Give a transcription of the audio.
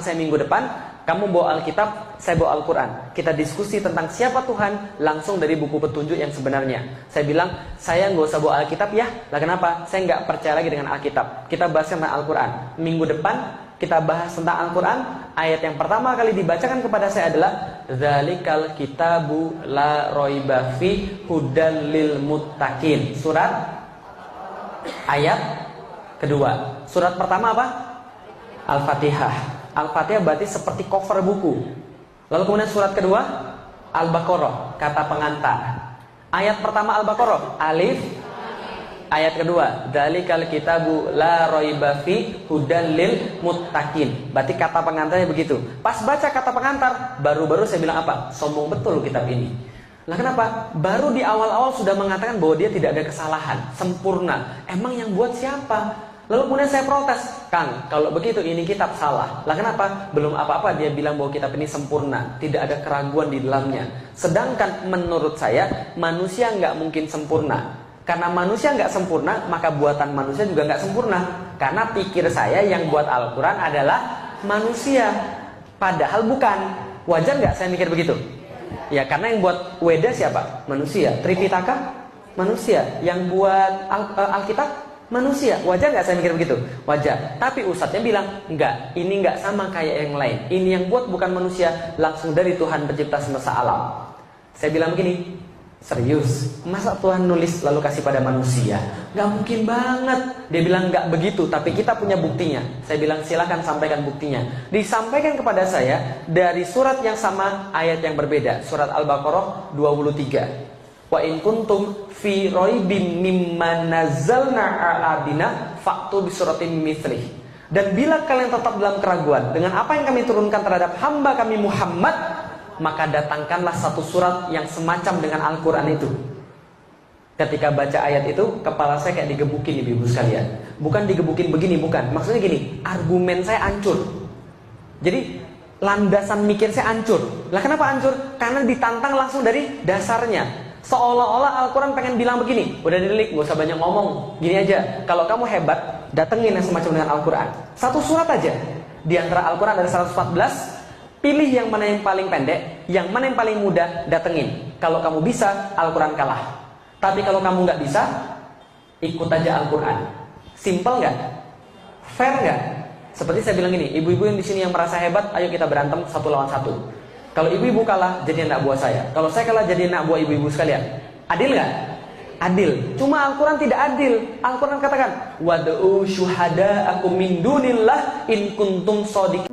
saya minggu depan, kamu bawa Alkitab, saya bawa Al-Quran. Kita diskusi tentang siapa Tuhan langsung dari buku petunjuk yang sebenarnya. Saya bilang, saya nggak usah bawa Alkitab ya. Lah kenapa? Saya nggak percaya lagi dengan Alkitab. Kita bahas tentang Al-Quran. Minggu depan kita bahas tentang Al-Quran. Ayat yang pertama kali dibacakan kepada saya adalah Dzalikal kitabu la raiba fi hudal lil muttaqin. Surat ayat kedua. Surat pertama apa? Al-Fatihah. Al-Fatihah berarti seperti cover buku. Lalu kemudian surat kedua Al-Baqarah, kata pengantar. Ayat pertama Al-Baqarah, alif. Ayat kedua, Dzalikal kitabu la raiba fi hudal lil muttaqin. Berarti kata pengantarnya begitu. Pas baca kata pengantar, baru-baru saya bilang apa? Sombong betul kitab ini. Lah kenapa? Baru di awal-awal sudah mengatakan bahwa dia tidak ada kesalahan, sempurna. Emang yang buat siapa? Lalu kemudian saya protes, Kang, kalau begitu ini kitab salah. Lah kenapa? Belum apa-apa dia bilang bahwa kitab ini sempurna, tidak ada keraguan di dalamnya. Sedangkan menurut saya manusia nggak mungkin sempurna. Karena manusia nggak sempurna, maka buatan manusia juga nggak sempurna. Karena pikir saya yang buat Al-Quran adalah manusia, padahal bukan. Wajar nggak saya mikir begitu? Ya karena yang buat Weda siapa? Manusia. Tripitaka? Manusia. Yang buat Alkitab? Manusia. Wajar nggak saya mikir begitu? Wajar. Tapi ustadznya bilang enggak, ini nggak sama kayak yang lain. Ini yang buat bukan manusia, langsung dari Tuhan pencipta semesta alam. Saya bilang begini, serius, masa Tuhan nulis lalu kasih pada manusia? Nggak mungkin banget. Dia bilang nggak begitu, tapi kita punya buktinya. Saya bilang silakan sampaikan buktinya. Disampaikan kepada saya dari surat yang sama, ayat yang berbeda. Surat Al-Baqarah 23. Wa in kuntum fi raibim mimma nazzalna ala abdina fa'tu bi suratin mithlih. Dan bila kalian tetap dalam keraguan dengan apa yang kami turunkan terhadap hamba kami Muhammad, maka datangkanlah satu surat yang semacam dengan Al-Quran itu. Ketika baca ayat itu, kepala saya kayak digebukin ibu-ibu sekalian. Bukan digebukin begini, bukan. Maksudnya gini, argumen saya hancur. Jadi landasan mikir saya hancur. Lah kenapa hancur? Karena ditantang langsung dari dasarnya. Seolah-olah Al-Quran pengen bilang begini, udah didelik, gak usah banyak ngomong. Gini aja, kalau kamu hebat, datengin yang semacam dengan Al-Quran. Satu surat aja. Di antara Al-Quran ada 114. Pilih yang mana yang paling pendek, yang mana yang paling mudah, datengin. Kalau kamu bisa, Al-Quran kalah. Tapi kalau kamu gak bisa, ikut aja Al-Quran. Simple gak? Fair gak? Seperti saya bilang gini, ibu-ibu yang di sini yang merasa hebat, ayo kita berantem 1 lawan 1. Kalau ibu-ibu kalah, jadi anak buah saya. Kalau saya kalah, jadi anak buah ibu-ibu sekalian. Adil nggak? Adil. Cuma Al-Quran tidak adil. Al-Quran katakan, wad'u syuhada'akum min dunillah in kuntum shodiqin.